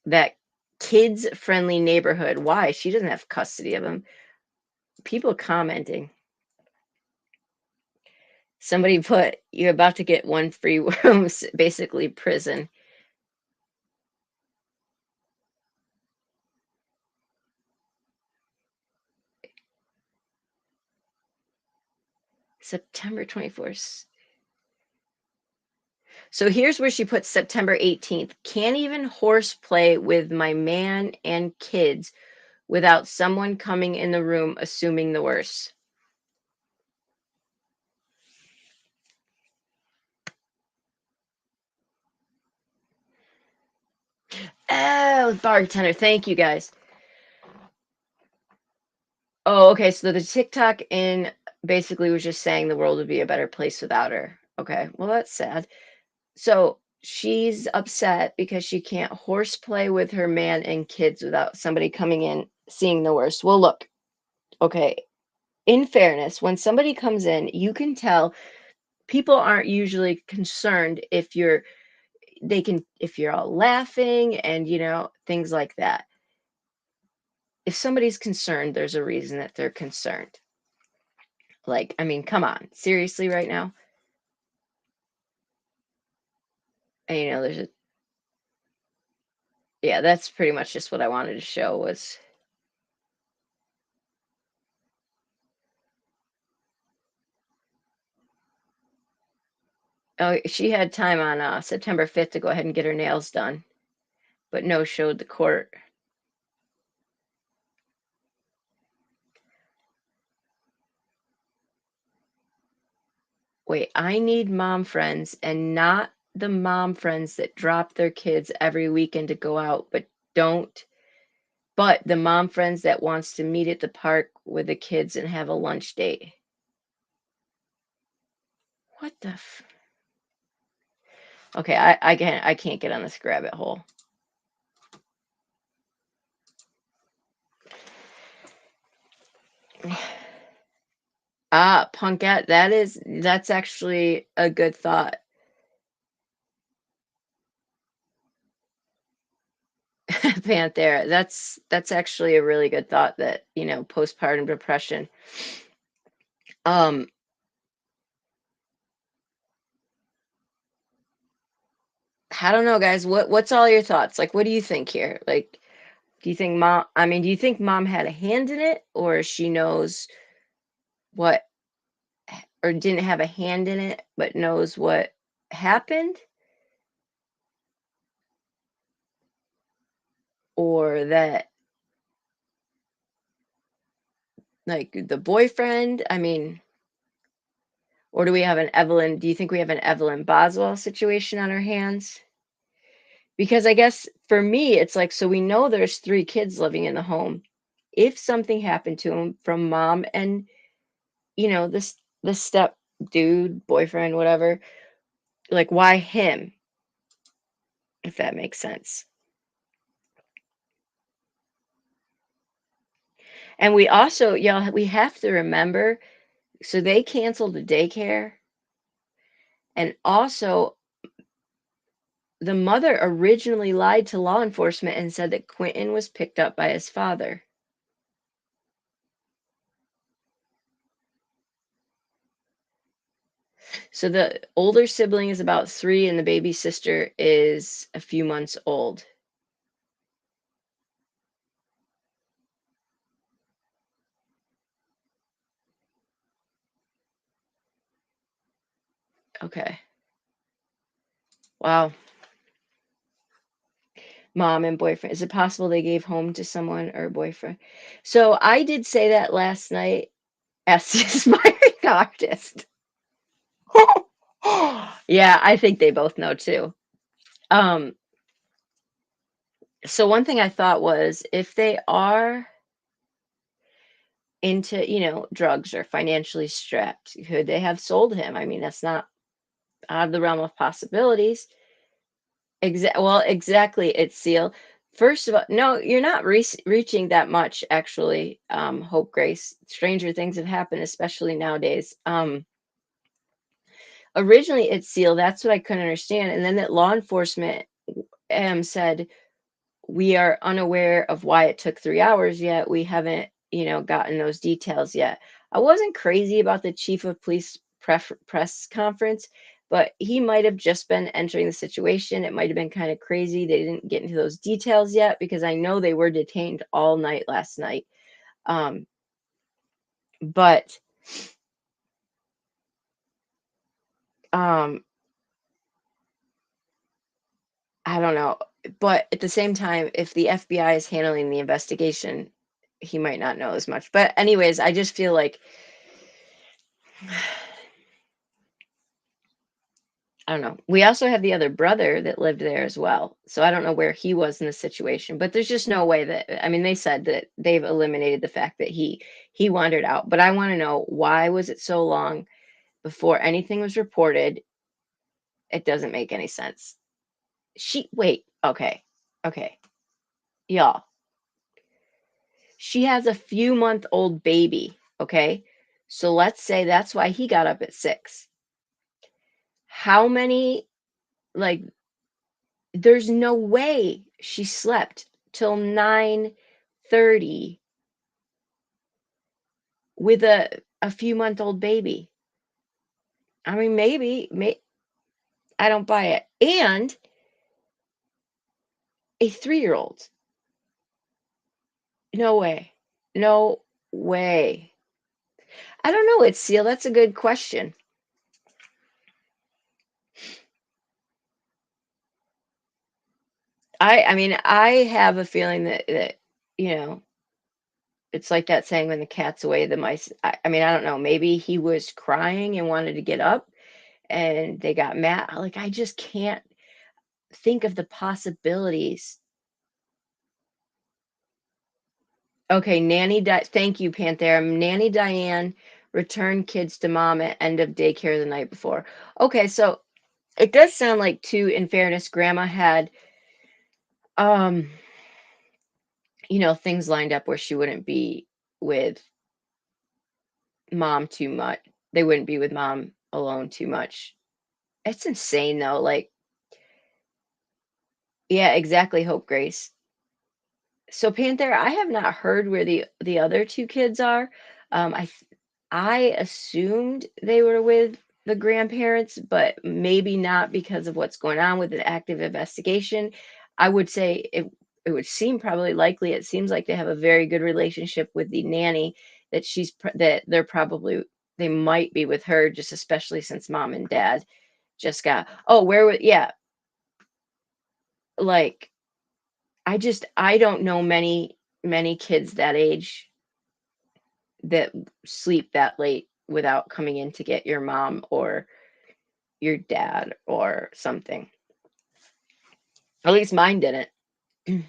that kids friendly neighborhood. Why? She doesn't have custody of them. People commenting. Somebody put, you're about to get one free room, basically prison. September 24th. So here's where she puts September 18th. Can't even horseplay with my man and kids without someone coming in the room assuming the worst. Oh, bartender. Thank you guys. Oh, okay. So the TikTok in basically was just saying the world would be a better place without her. Okay. Well, that's sad. So she's upset because she can't horseplay with her man and kids without somebody coming in seeing the worst. Well, look, okay. In fairness, when somebody comes in, you can tell people aren't usually concerned if you're all laughing and things like that. If somebody's concerned, there's a reason that they're concerned. Like, I mean, come on, seriously right now. And yeah, that's pretty much just what I wanted to show was oh, she had time on September 5th to go ahead and get her nails done, but no showed the court. Wait, I need mom friends and not the mom friends that drop their kids every weekend to go out, but the mom friends that wants to meet at the park with the kids and have a lunch date. What the Okay, I can't get on this rabbit hole. Punkette, that's actually a good thought. Panthera, that's actually a really good thought that, postpartum depression. I don't know, guys. What's all your thoughts? Like, what do you think here? Like, do you think mom had a hand in it, or she knows what, or didn't have a hand in it, but knows what happened? Or that, like, the boyfriend, or do you think we have an Evelyn Boswell situation on our hands? Because I guess for me, it's like, so we know there's 3 kids living in the home. If something happened to him from mom and, this step dude, boyfriend, whatever, like, why him? If that makes sense. And we also, y'all, we have to remember, so they canceled the daycare. And also, the mother originally lied to law enforcement and said that Quinton was picked up by his father. So the older sibling is about 3 and the baby sister is a few months old. Okay. Wow. Mom and boyfriend. Is it possible they gave home to someone or a boyfriend? So I did say that last night as the aspiring artist. Yeah, I think they both know too. Um, so one thing I thought was if they are into, drugs or financially strapped, could they have sold him? I mean, that's not out of the realm of possibilities. Well, exactly, it's Seal. First of all, no, you're not reaching that much, actually, Hope Grace. Stranger things have happened, especially nowadays. Originally, it's Seal. That's what I couldn't understand. And then that law enforcement said, we are unaware of why it took 3 hours yet. We haven't, gotten those details yet. I wasn't crazy about the chief of police press conference, but he might have just been entering the situation. It might have been kind of crazy. They didn't get into those details yet because I know they were detained all night last night. But um, I don't know. But at the same time, if the FBI is handling the investigation, he might not know as much. But anyways, I just feel like I don't know. We also have the other brother that lived there as well. So I don't know where he was in the situation, but there's just no way that I mean they said that they've eliminated the fact that he wandered out. But I want to know why was it so long before anything was reported? It doesn't make any sense. Wait, okay. Okay. Y'all. She has a few month old baby, okay? So let's say that's why he got up at 6. How many like there's no way she slept till 9:30 with a few month old baby. I mean, maybe I don't buy it. And a 3-year-old. No way. No way. I don't know, it's Seal. That's a good question. I mean, I have a feeling that you know, it's like that saying when the cat's away, the mice. I mean, I don't know. Maybe he was crying and wanted to get up and they got mad. Like, I just can't think of the possibilities. Okay, thank you, Panthera. Nanny Diane returned kids to mom at end of daycare the night before. Okay, so it does sound like too, in fairness, grandma had um, things lined up where she wouldn't be with mom too much. They wouldn't be with mom alone too much. It's insane though. Like, yeah, exactly, Hope Grace. So Panther, I have not heard where the other 2 kids are. I assumed they were with the grandparents, but maybe not because of what's going on with the active investigation. I would say it would seem probably likely. It seems like they have a very good relationship with the nanny that that they might be with her, just especially since mom and dad just got. Oh, yeah, like I don't know many kids that age that sleep that late without coming in to get your mom or your dad or something. At least mine didn't. I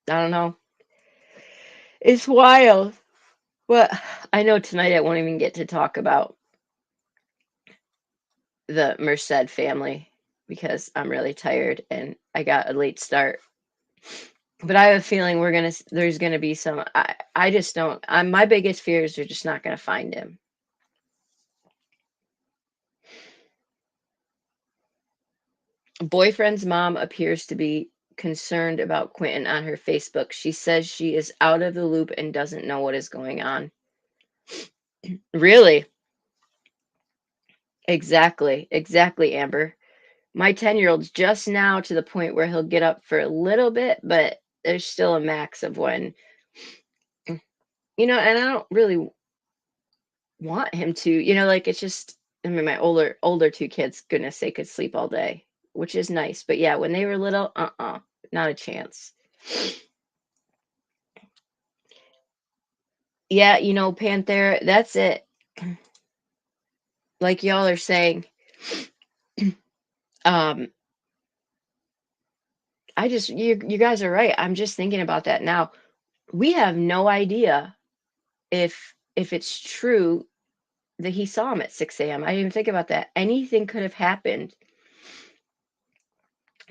don't know. It's wild. Well, I know tonight I won't even get to talk about the Merced family because I'm really tired and I got a late start. But I have a feeling there's gonna be some. I just don't. My biggest fear is they're just not gonna find him. Boyfriend's mom appears to be concerned about Quinton on her Facebook. She says she is out of the loop and doesn't know what is going on. Really? Exactly. Exactly, Amber. My 10-year-old's just now to the point where he'll get up for a little bit, but there's still a max of when, and I don't really want him to, like it's just, I mean, my older two kids, goodness sake, could sleep all day, which is nice. But yeah, when they were little, not a chance. Yeah, Panther, that's it. Like y'all are saying, um, you guys are right. I'm just thinking about that now. We have no idea if it's true that he saw him at 6 a.m. I didn't even think about that. Anything could have happened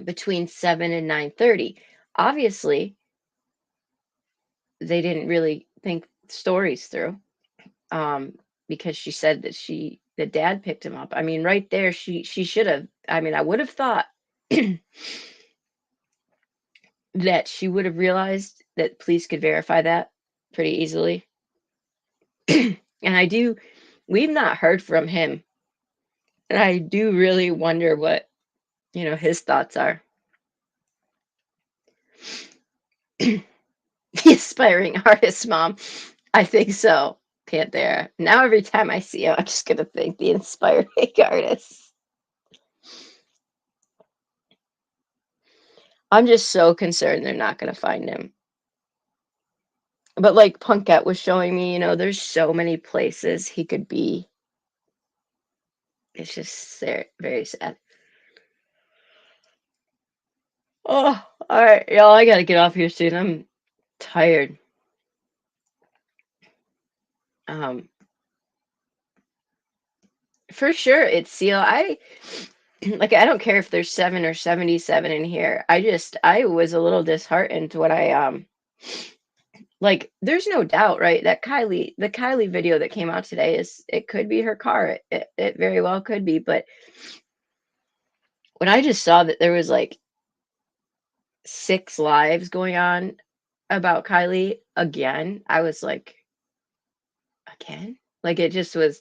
between 7 and 9:30. Obviously, they didn't really think stories through, because she said that the dad picked him up. I mean, right there, she should have. I mean, I would have thought that she would have realized that police could verify that pretty easily. And we've not heard from him. And I do really wonder what, his thoughts are. The aspiring artist, Mom. I think so, Panther. Now every time I see him, I'm just gonna think the inspiring artist. I'm just so concerned they're not gonna find him. But like Punkette was showing me, there's so many places he could be. It's just very sad. Oh, all right, y'all. I gotta get off here soon. I'm tired. For sure, it's Seal. I like. I don't care if there's 7 or 77 in here. I was a little disheartened when I like. There's no doubt, right? That the Kylie video that came out today it could be her car. It very well could be. But when I just saw that there was like 6 lives going on about Kylie again, I was like, again? Like it just was.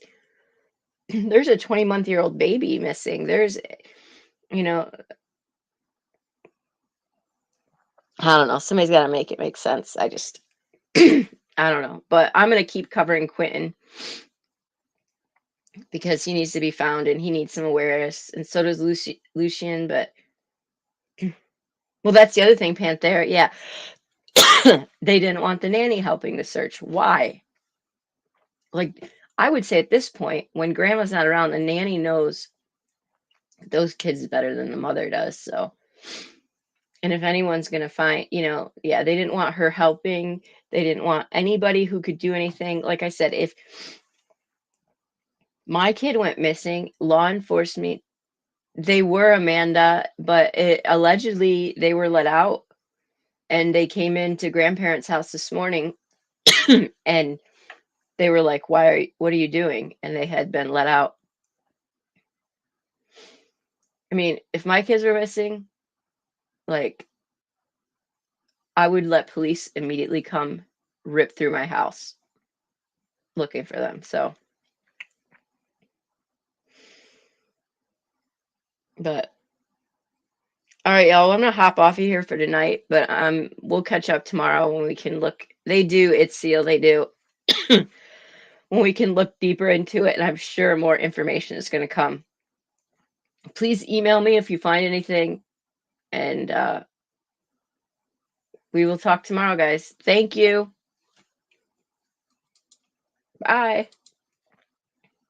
There's a 20-month-old baby missing. There's, you know, I don't know. Somebody's got to make it make sense. I just, I don't know. But I'm going to keep covering Quinton because he needs to be found and he needs some awareness. And so does Lucian. But, well, that's the other thing, Panther. Yeah. They didn't want the nanny helping the search. Why? Like, I would say at this point, when grandma's not around, the nanny knows those kids better than the mother does. So, and if anyone's going to find, yeah, they didn't want her helping. They didn't want anybody who could do anything. Like I said, if my kid went missing, law enforcement, they were Amanda, but allegedly they were let out and they came into grandparents' house this morning and they were like, what are you doing? And they had been let out. I mean, if my kids were missing, like, I would let police immediately come rip through my house looking for them. So, but all right, y'all. I'm gonna hop off of here for tonight, but we'll catch up tomorrow when we can look. They do, it's Seal. They do. When we can look deeper into it, and I'm sure more information is going to come. Please email me if you find anything, and we will talk tomorrow, guys. Thank you. Bye.